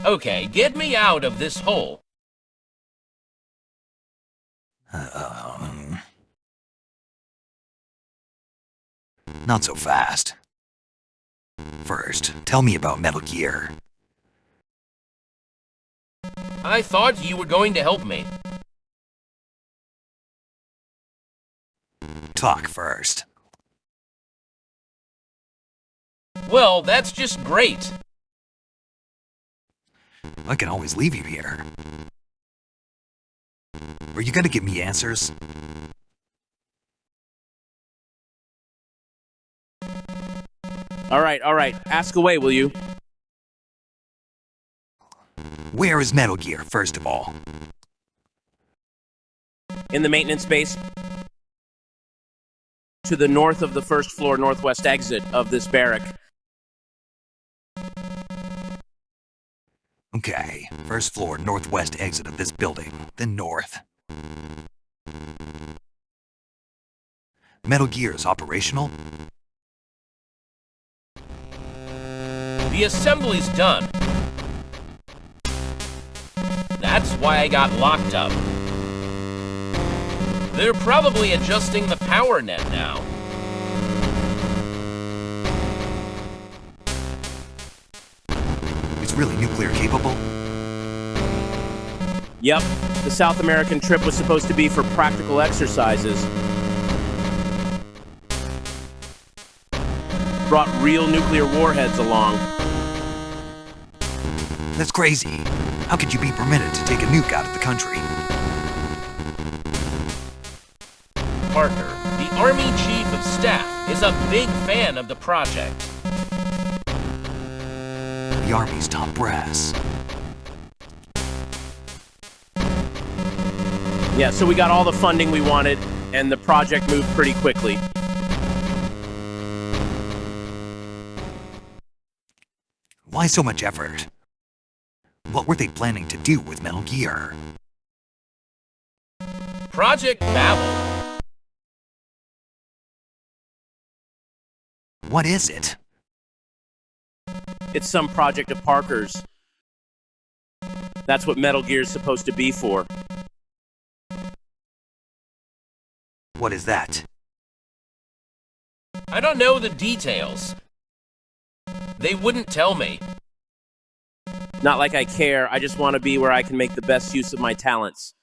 Okay, get me out of this hole. Not so fast. First, tell me about Metal Gear. I thought you were going to help me. Talk first. Well, that's just great. I can always leave you here. Are you gonna give me answers? All right. Ask away, will you? Where is Metal Gear, first of all? In the maintenance base. To the north of the first floor northwest exit of this barrack. Okay, first floor northwest exit of this building, then north. Metal Gear is operational? The assembly's done. That's why I got locked up. They're probably adjusting the power net now. It's really nuclear capable? Yep, the South American trip was supposed to be for practical exercises. Brought real nuclear warheads along. That's crazy. How could you be permitted to take a nuke out of the country? Parker, the Army Chief of Staff, is a big fan of the project. The Army's top brass. Yeah, so we got all the funding we wanted, and the project moved pretty quickly. Why so much effort? What were they planning to do with Metal Gear? Project Babel. What is it? It's some project of Parker's. That's what Metal Gear's supposed to be for. What is that? I don't know the details. They wouldn't tell me. Not like I care, I just want to be where I can make the best use of my talents.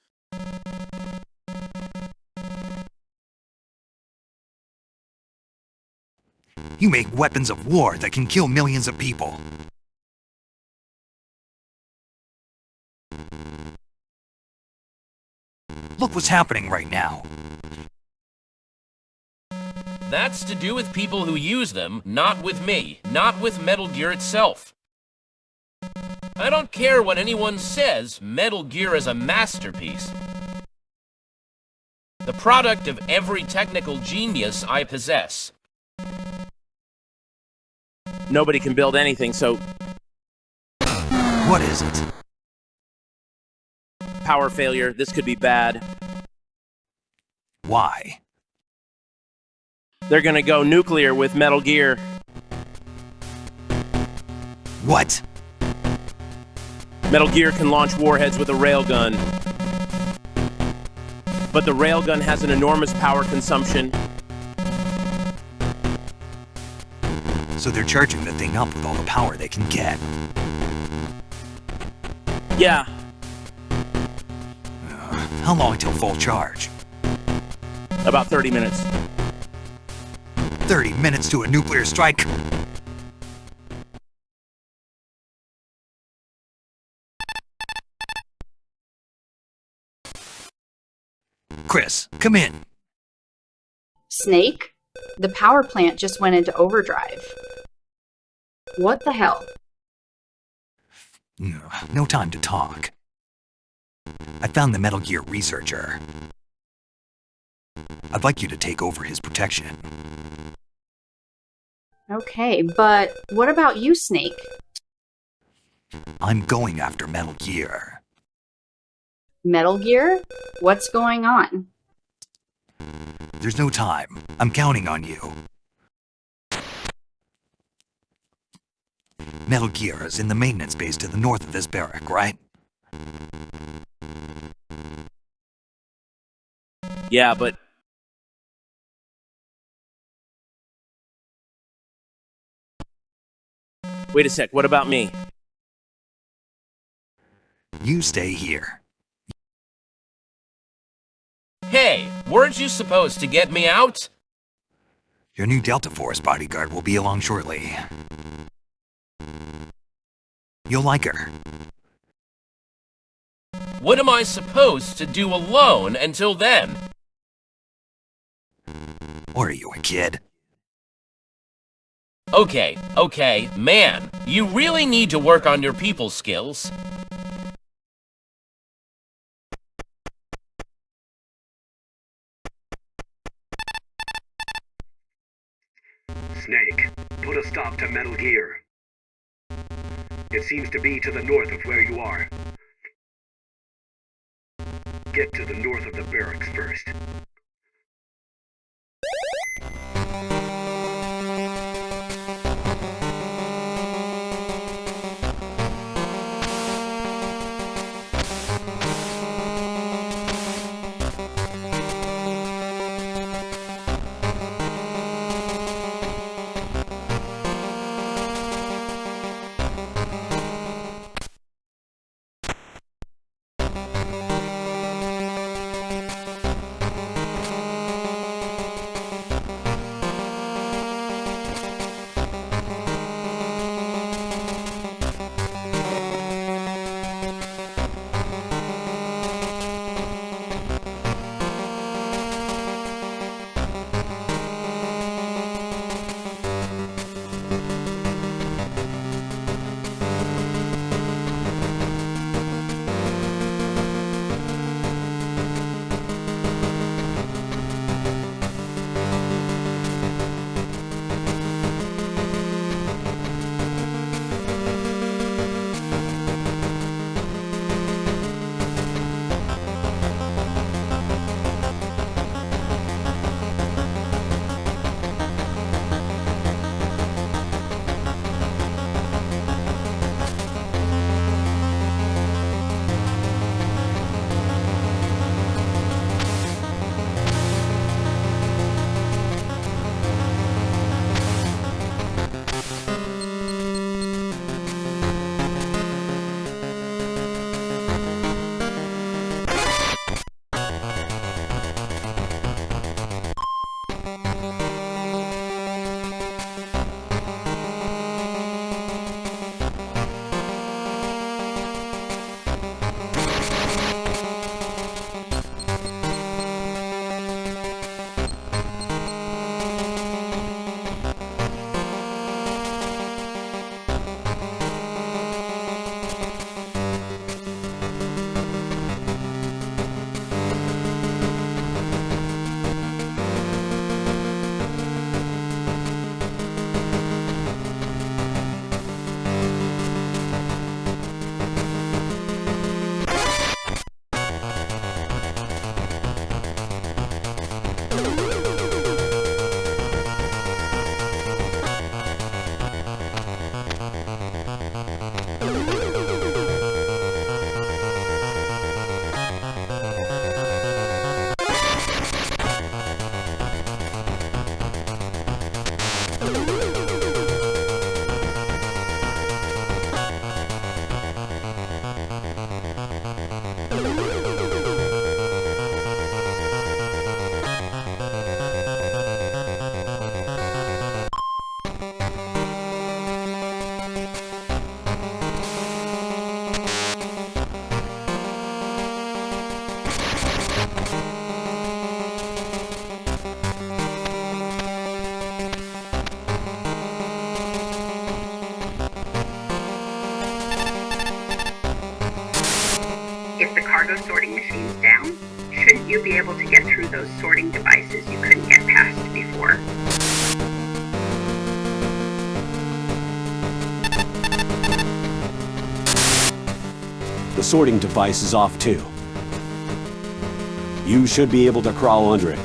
You make weapons of war that can kill millions of people. Look what's happening right now. That's to do with people who use them, not with me, not with Metal Gear itself. I don't care what anyone says, Metal Gear is a masterpiece. The product of every technical genius I possess. Nobody can build anything, so What is it? power failure, this could be bad. Why? They're gonna go nuclear with Metal Gear. What? Metal Gear can launch warheads with a railgun. But the railgun has an enormous power consumption. So they're charging the thing up with all the power they can get. Yeah, How long till full charge? about 30 minutes. 30 minutes to a nuclear strike? Chris, come in. Snake? The power plant just went into overdrive. What the hell? No time to talk. I found the Metal Gear researcher. I'd like you to take over his protection. Okay, but what about you, Snake? I'm going after Metal Gear. Metal Gear? What's going on? There's no time. I'm counting on you. Metal Gear is in the maintenance base to the north of this barrack, right? Yeah, but... Wait a sec, what about me? You stay here. Hey, weren't you supposed to get me out? Your new Delta Force bodyguard will be along shortly. You'll like her. What am I supposed to do alone until then? Or are you a kid? Okay, man, you really need to work on your people skills. Snake, put a stop to Metal Gear. It seems to be to the north of where you are. Get to the north of the barracks first. If the cargo sorting machine's down, shouldn't you be able to get through those sorting devices you couldn't get past before? The sorting device is off too. You should be able to crawl under it.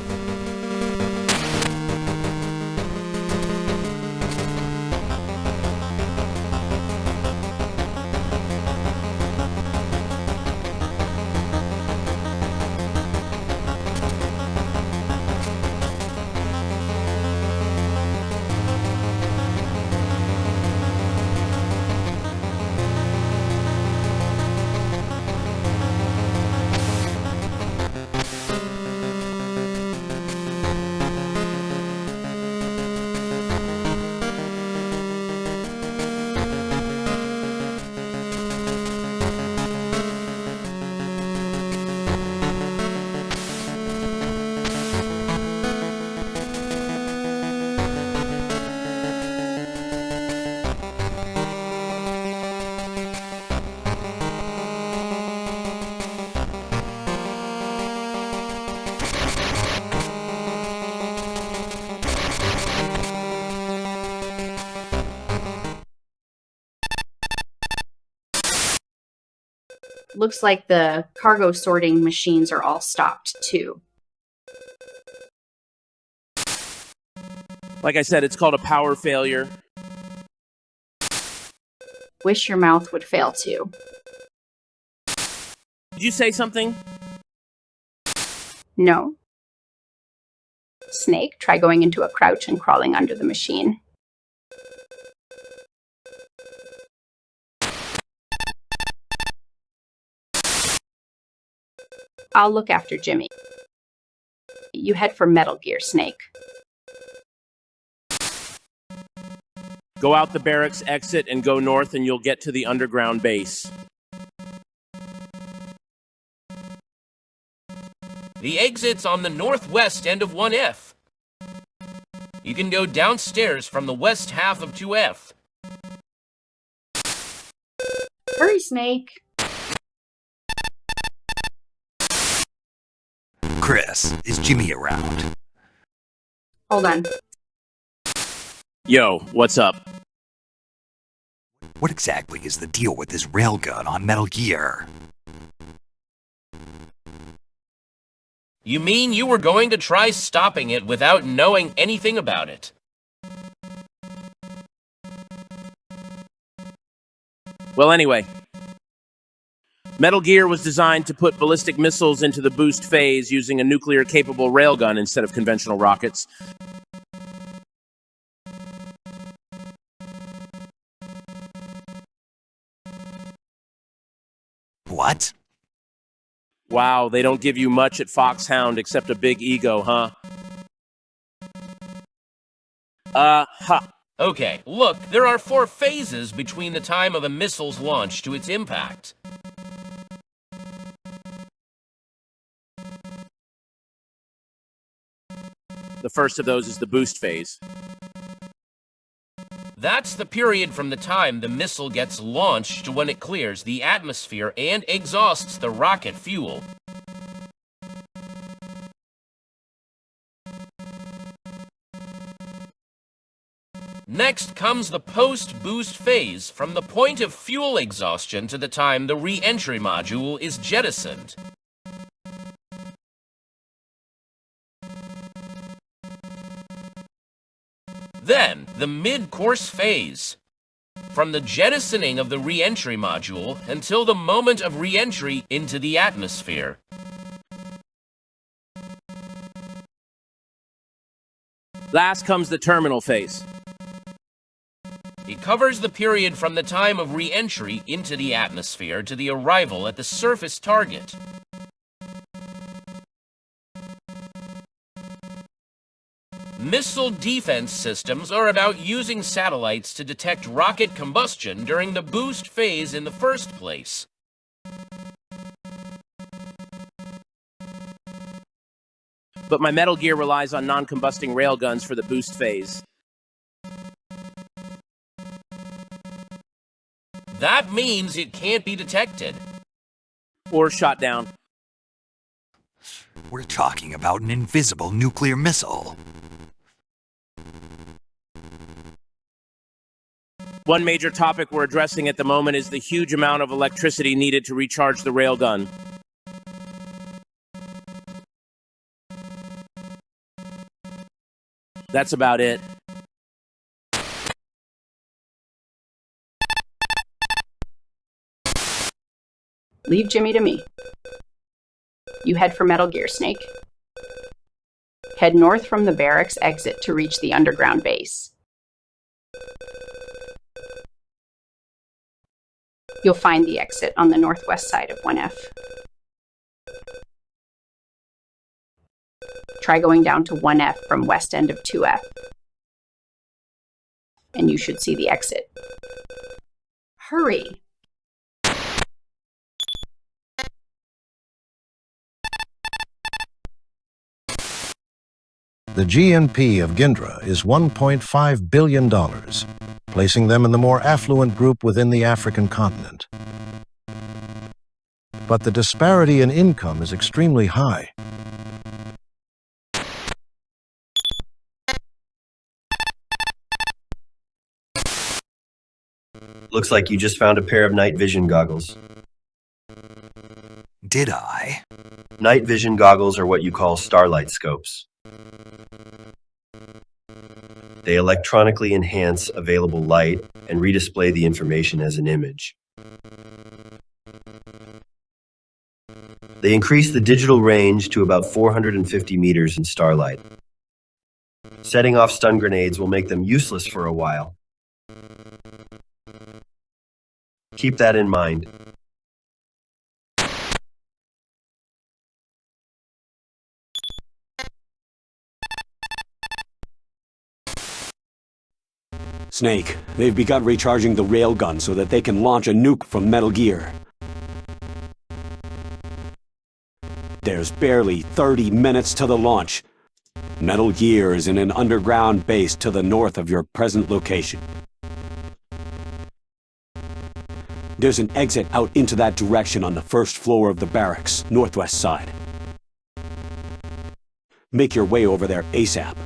Looks like the cargo sorting machines are all stopped too. Like I said, it's called a power failure. Wish your mouth would fail too. Did you say something? No. Snake, try going into a crouch and crawling under the machine. I'll look after Jimmy. You head for Metal Gear, Snake. Go out the barracks exit and go north and you'll get to the underground base. The exit's on the northwest end of 1F. You can go downstairs from the west half of 2F. Hurry, Snake. Chris, is Jimmy around? Hold on. Yo, what's up? What exactly is the deal with this railgun on Metal Gear? You mean you were going to try stopping it without knowing anything about it? Well, anyway, Metal Gear was designed to put ballistic missiles into the boost phase using a nuclear-capable railgun instead of conventional rockets. What? Wow, they don't give you much at Foxhound except a big ego, huh? Ha. Okay, look, there are 4 phases between the time of a missile's launch to its impact. The first of those is the boost phase. That's the period from the time the missile gets launched to when it clears the atmosphere and exhausts the rocket fuel. Next comes the post-boost phase, from the point of fuel exhaustion to the time the re-entry module is jettisoned. Then, the mid-course phase, from the jettisoning of the re-entry module until the moment of re-entry into the atmosphere. Last comes the terminal phase. It covers the period from the time of re-entry into the atmosphere to the arrival at the surface target. Missile defense systems are about using satellites to detect rocket combustion during the boost phase in the first place. But my Metal Gear relies on non-combusting railguns for the boost phase. That means it can't be detected. Or shot down. We're talking about an invisible nuclear missile. One major topic we're addressing at the moment is the huge amount of electricity needed to recharge the railgun. That's about it. Leave Jimmy to me. You head for Metal Gear, Snake. Head north from the barracks exit to reach the underground base. You'll find the exit on the northwest side of 1F. Try going down to 1F from west end of 2F. And you should see the exit. Hurry! The GNP of Gindra is $1.5 billion, placing them in the more affluent group within the African continent. But the disparity in income is extremely high. Looks like you just found a pair of night vision goggles. did I? Night vision goggles are what you call starlight scopes. They electronically enhance available light and redisplay the information as an image. They increase the digital range to about 450 meters in starlight. Setting off stun grenades will make them useless for a while. Keep that in mind. Snake, they've begun recharging the railgun so that they can launch a nuke from Metal Gear. There's barely 30 minutes to the launch. Metal Gear is in an underground base to the north of your present location. There's an exit out into that direction on the first floor of the barracks, northwest side. Make your way over there ASAP.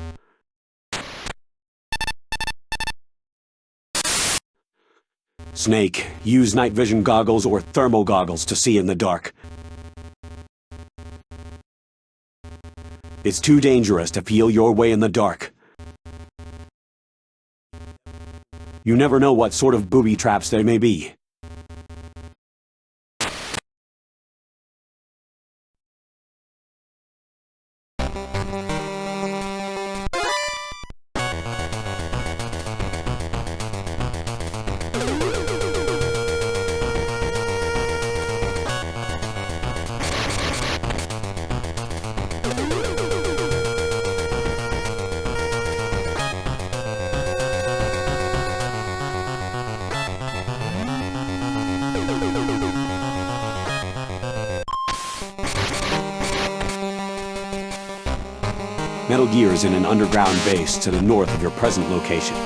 Snake, use night vision goggles or thermal goggles to see in the dark. It's too dangerous to feel your way in the dark. You never know what sort of booby traps there may be. Metal Gear is in an underground base to the north of your present location.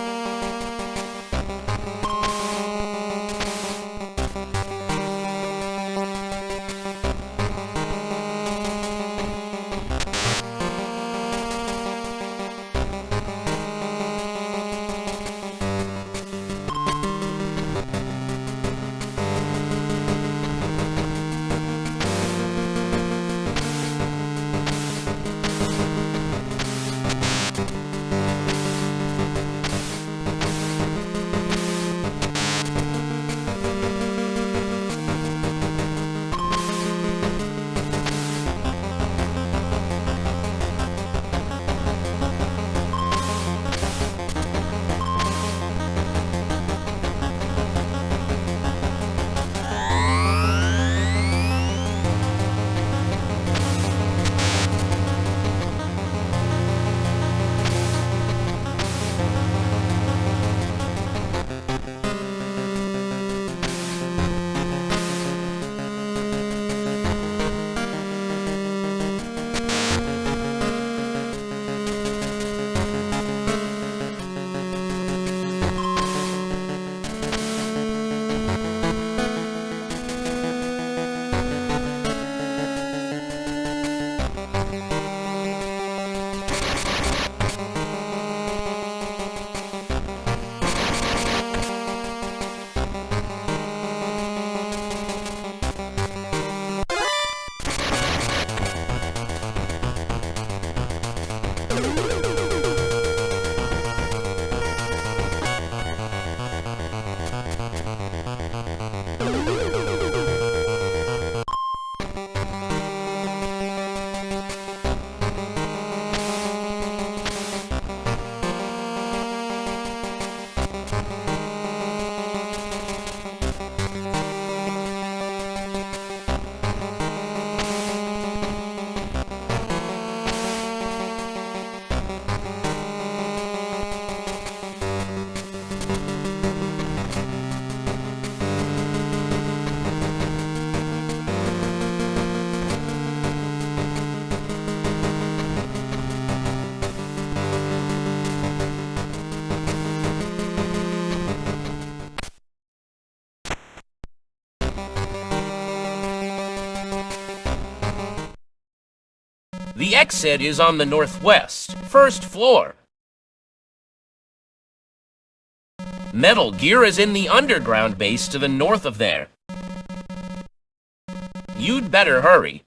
The exit is on the northwest, first floor. Metal Gear is in the underground base to the north of there. You'd better hurry.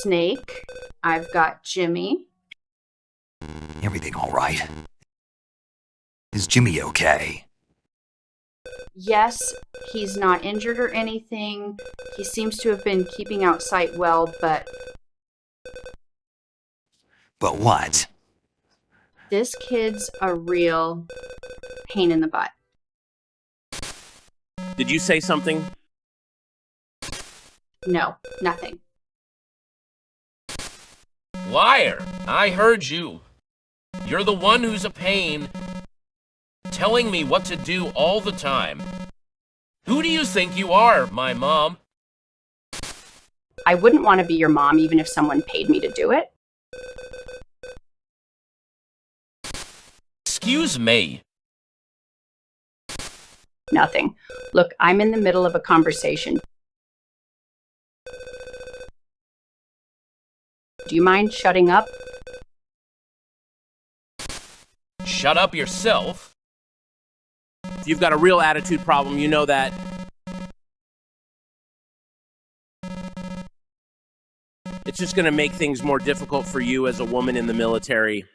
Snake. I've got Jimmy. Everything all right? Is Jimmy okay? Yes, he's not injured or anything. He seems to have been keeping out sight well, but What? this kid's a real pain in the butt. Did you say something? No, nothing. Liar! I heard you. You're the one who's a pain, telling me what to do all the time. Who do you think you are, my mom? I wouldn't want to be your mom even if someone paid me to do it. Excuse me. Nothing. Look, I'm in the middle of a conversation. Do you mind shutting up? Shut up yourself. If you've got a real attitude problem, you know that. It's just going to make things more difficult for you as a woman in the military.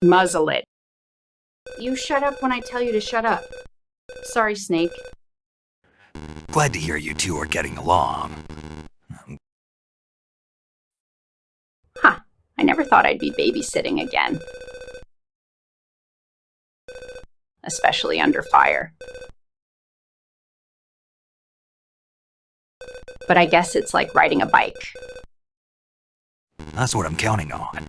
Muzzle it. You shut up when I tell you to shut up. Sorry, Snake. Glad to hear you two are getting along. Huh. I never thought I'd be babysitting again. Especially under fire. But I guess it's like riding a bike. That's what I'm counting on.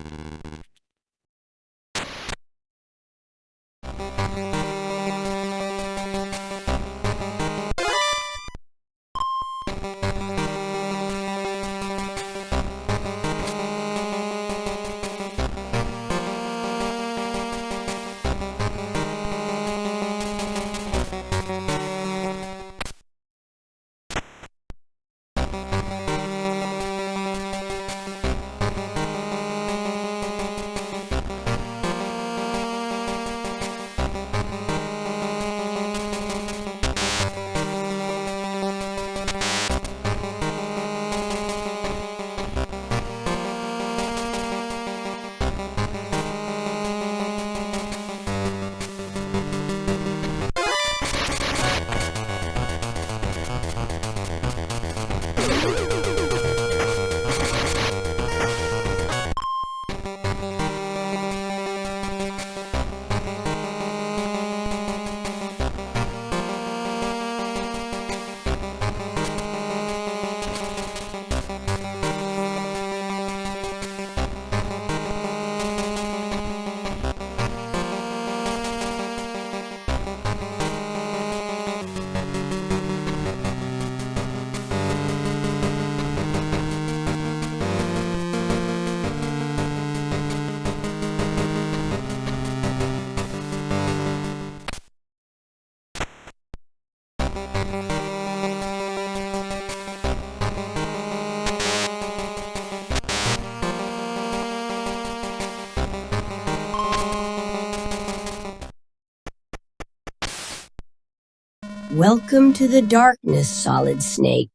Welcome to the darkness, Solid Snake.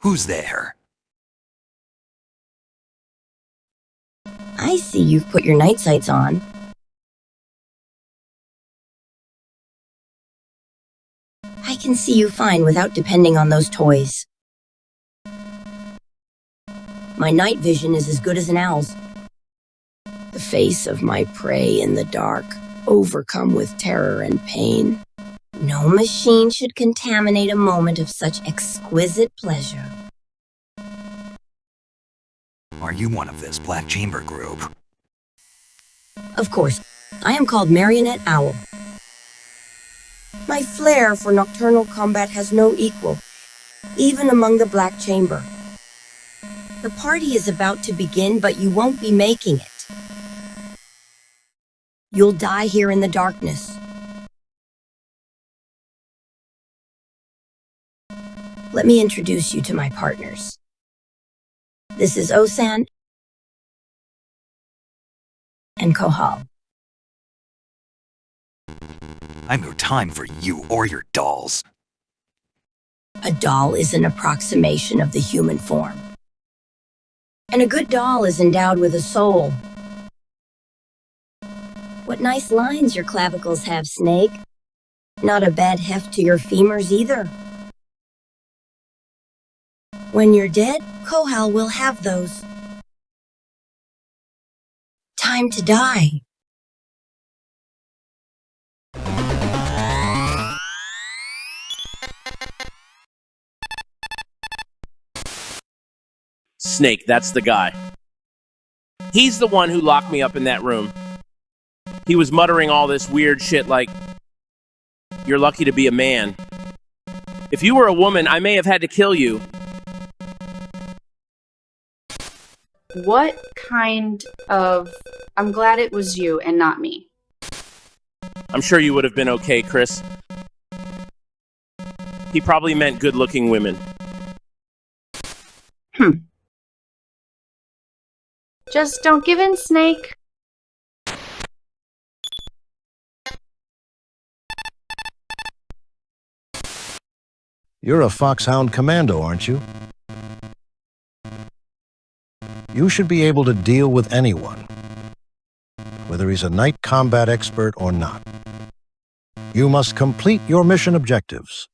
Who's there? I see you've put your night sights on. I can see you fine without depending on those toys. My night vision is as good as an owl's. The face of my prey in the dark, overcome with terror and pain. No machine should contaminate a moment of such exquisite pleasure. Are you one of this Black Chamber group? Of course, I am called Marionette Owl. My flair for nocturnal combat has no equal, even among the Black Chamber. The party is about to begin, but you won't be making it. You'll die here in the darkness. Let me introduce you to my partners. This is Osan and Kohal. I've no time for you or your dolls. A doll is an approximation of the human form. And a good doll is endowed with a soul. What nice lines your clavicles have, Snake. Not a bad heft to your femurs either. When you're dead, Kohal will have those. Time to die. Snake, that's the guy. He's the one who locked me up in that room. He was muttering all this weird shit like, "You're lucky to be a man. If you were a woman, I may have had to kill you." What kind of... I'm glad it was you and not me. I'm sure you would have been okay, Chris. He probably meant good-looking women. Just don't give in, Snake. You're a Foxhound Commando, aren't you? You should be able to deal with anyone, whether he's a night combat expert or not. You must complete your mission objectives.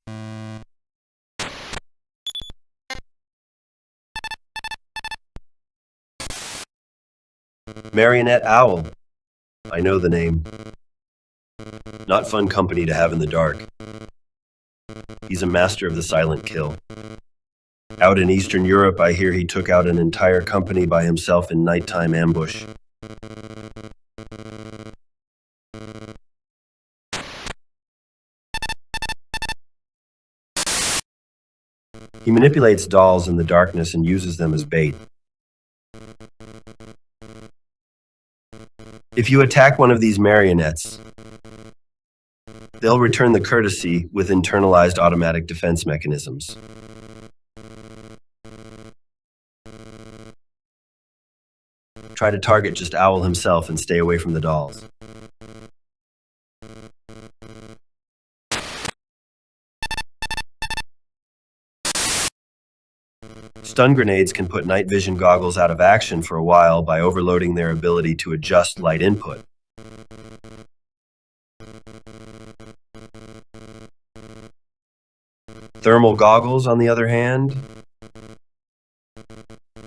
Marionette Owl. I know the name. Not fun company to have in the dark. He's a master of the silent kill. Out in Eastern Europe, I hear he took out an entire company by himself in nighttime ambush. He manipulates dolls in the darkness and uses them as bait. If you attack one of these marionettes, they'll return the courtesy with internalized automatic defense mechanisms. Try to target just Owl himself and stay away from the dolls. Stun grenades can put night vision goggles out of action for a while by overloading their ability to adjust light input. Thermal goggles, on the other hand,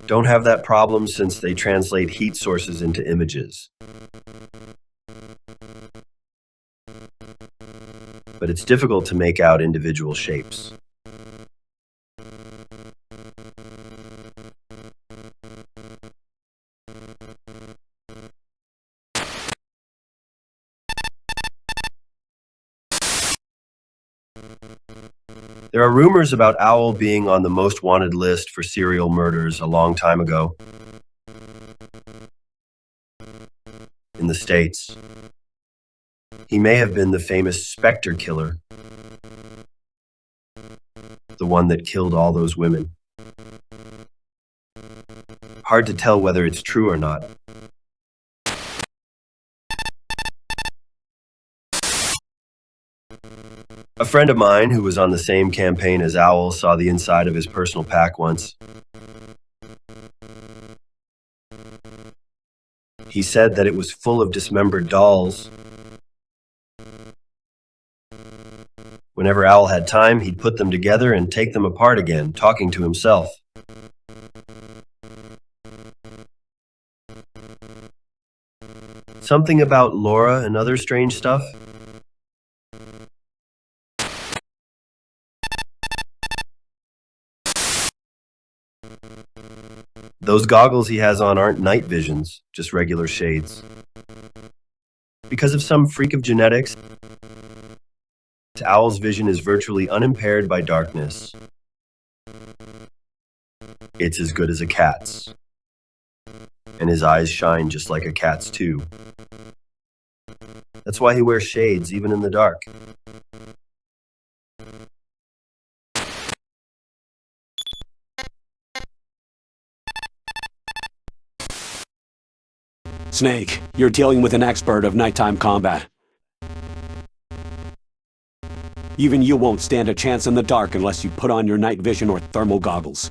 don't have that problem since they translate heat sources into images. But it's difficult to make out individual shapes. There are rumors about Owl being on the most wanted list for serial murders a long time ago. In the States. He may have been the famous Spectre killer. The one that killed all those women. Hard to tell whether it's true or not. A friend of mine who was on the same campaign as Owl saw the inside of his personal pack once. He said that it was full of dismembered dolls. Whenever Owl had time, he'd put them together and take them apart again, talking to himself. Something about Laura and other strange stuff? Those goggles he has on aren't night visions, just regular shades. Because of some freak of genetics, Owl's vision is virtually unimpaired by darkness. It's as good as a cat's. And his eyes shine just like a cat's too. That's why he wears shades even in the dark. Snake, you're dealing with an expert of nighttime combat. Even you won't stand a chance in the dark unless you put on your night vision or thermal goggles.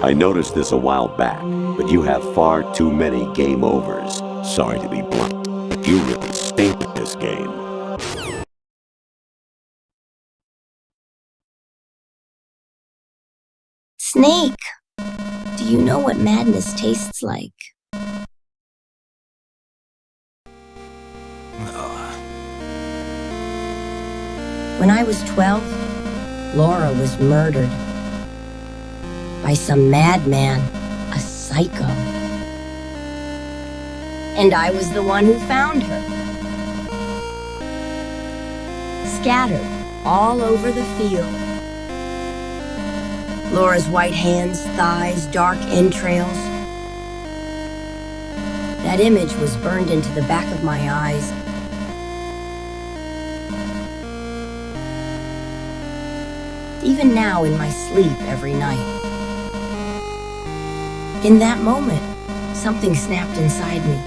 I noticed this a while back, but you have far too many game overs. Sorry to be blunt, but you really stink at this game. Snake, do you know what madness tastes like? When I was 12, Laura was murdered by some madman, a psycho. And I was the one who found her. Scattered all over the field. Laura's white hands, thighs, dark entrails. That image was burned into the back of my eyes. Even now in my sleep every night. In that moment, something snapped inside me.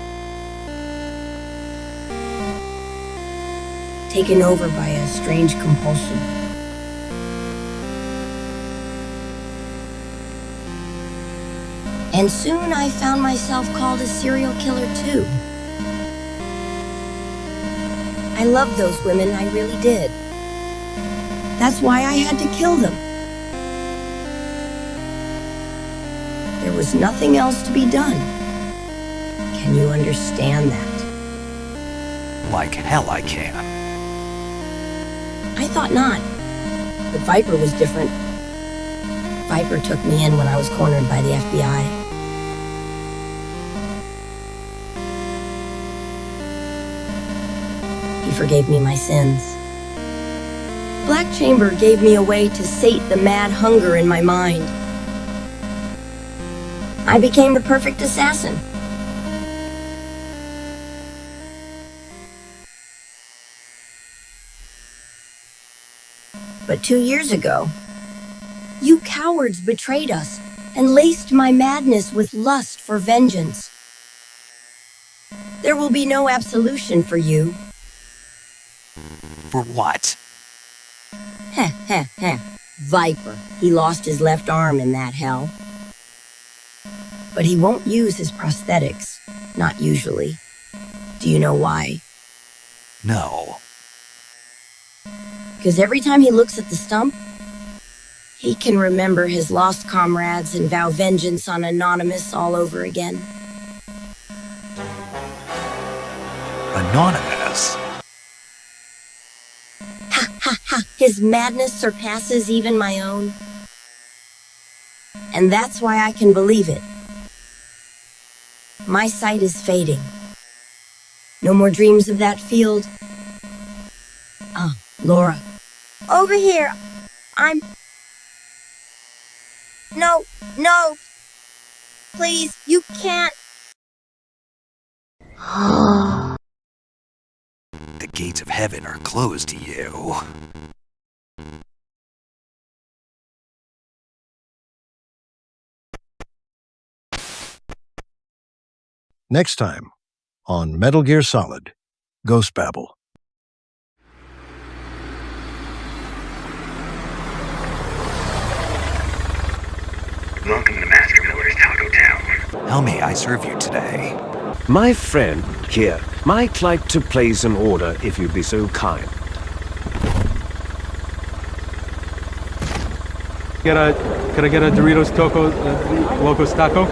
Taken over by a strange compulsion. And soon I found myself called a serial killer too. I loved those women, I really did. That's why I had to kill them. There was nothing else to be done. Can you understand that? Like hell I can. I thought not. But Viper was different. Viper took me in when I was cornered by the FBI. He forgave me my sins. Black Chamber gave me a way to sate the mad hunger in my mind. I became the perfect assassin. But 2 years ago, you cowards betrayed us and laced my madness with lust for vengeance. There will be no absolution for you. For what? Heh, heh, heh. Viper. He lost his left arm in that hell. But he won't use his prosthetics. Not usually. Do you know why? No. Because every time he looks at the stump, he can remember his lost comrades and vow vengeance on Anonymous all over again. Anonymous? Ha ha ha! His madness surpasses even my own. And that's why I can believe it. My sight is fading. No more dreams of that field. Ah, Laura. Over here. No. Please, you can't. The gates of heaven are closed to you. Next time on Metal Gear Solid: Ghost Babel. Welcome to Master Miller's Taco Town. How may I serve you today? My friend here might like to place an order if you'd be so kind. Could I get a Doritos Locos Taco?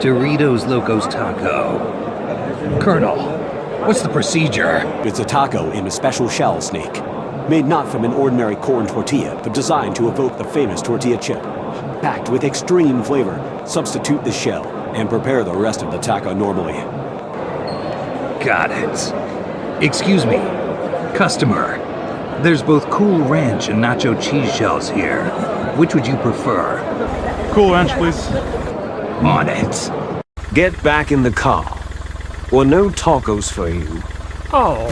Doritos Locos Taco. Colonel, what's the procedure? It's a taco in a special shell, Snake. Made not from an ordinary corn tortilla, but designed to evoke the famous tortilla chip. Packed with extreme flavor, substitute the shell and prepare the rest of the taco normally. Got it. Excuse me, customer. There's both Cool Ranch and Nacho Cheese Shells here. Which would you prefer? Cool Ranch, please. On it. Get back in the car, or no tacos for you. Oh.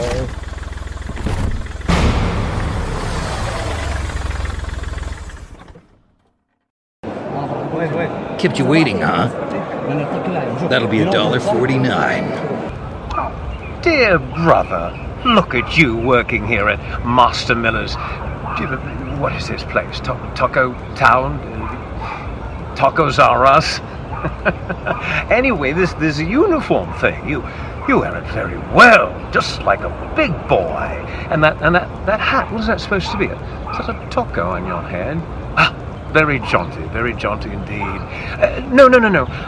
Kept you waiting, huh? That'll be $1.49. Dear brother, look at you working here at Master Miller's. What is this place? Taco Town? Tacos are us? Anyway, this uniform thing, you wear it very well, just like a big boy. And that hat, what is that supposed to be? Is that a taco on your head? Ah, very jaunty indeed. No,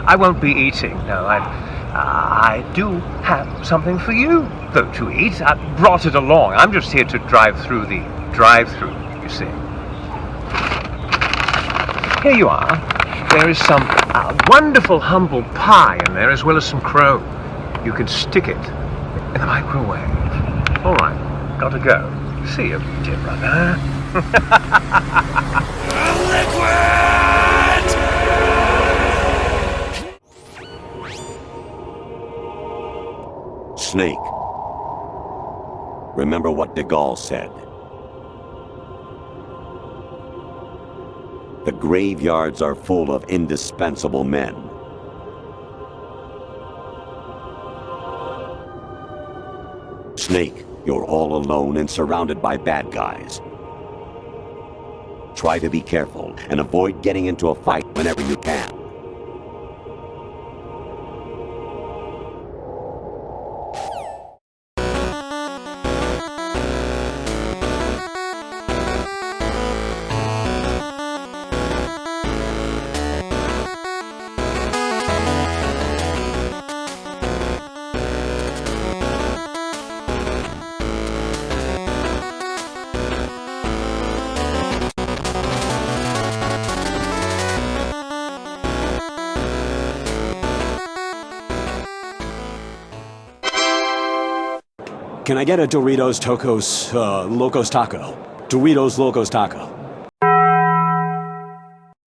I won't be eating. No, I do have something for you, though, to eat. I brought it along. I'm just here to drive through the drive-through, you see. Here you are. There is some wonderful humble pie in there, as well as some crow. You can stick it in the microwave. All right, gotta go. See you, dear brother. Snake. Remember what de Gaulle said. The graveyards are full of indispensable men. Snake, you're all alone and surrounded by bad guys. Try to be careful and avoid getting into a fight whenever you can. Can I get a Doritos Locos Taco? Doritos Locos Taco.